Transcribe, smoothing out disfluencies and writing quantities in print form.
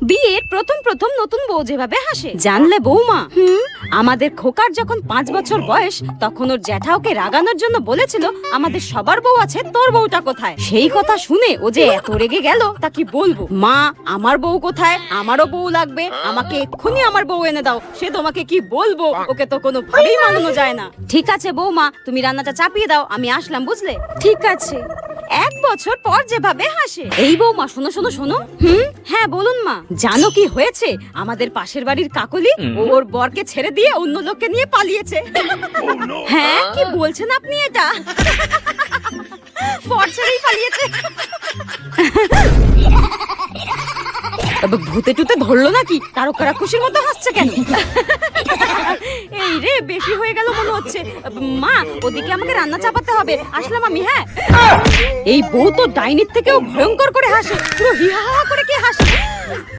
বিয়ের প্রথম প্রথম নতুন বউ যেভাবে হাসে জানলে বৌমা, আমাদের খোকার যখন 5 বছর বয়স তখন ওর জ্যাঠা ওকে রাগানোর জন্য বলেছিল আমাদের সবার বউ আছে, তোর বউটা কোথায়? সেই কথা শুনে ও যে এত রেগে গেল তা কি বলবো। মা, আমার বউ কোথায়? আমারও বউ লাগবে, আমাকে এক্ষুনি আমার বউ এনে দাও। সে তোমাকে কি বলবো, ওকে তো কোনো ভাবেই মানানো যায় না। ঠিক আছে বৌমা, তুমি রান্নাটা চাপিয়ে দাও, আমি আসলাম, বুঝলে? ঠিক আছে। 1 বছর পর যেভাবে হাসে। এই বৌমা, শোনো শোনো শোনো। হ্যাঁ বলুন মা। জানো কি হয়েছে? আমাদের পাশের বাড়ির কাকলি ওর বরকে ছেড়ে দিয়ে অন্য লোককে নিয়ে পালিয়েছে। হ্যাঁ, কি বলছেন আপনি এটা? বর ছেড়েই পালিয়েছে? ভূতে টুতে ধরলো নাকি? তারকারা খুশির মতো হাসছে কেন? এই রে, বেশি হয়ে গেল মনে হচ্ছে। মা, ওদিকে আমাকে রান্না চাপাতে হবে, আসলাম আমি। হ্যাঁ, এই বউ তো ডাইনির থেকেও ভয়ঙ্কর করে হাসে, পুরো হিহা করে কি হাসে।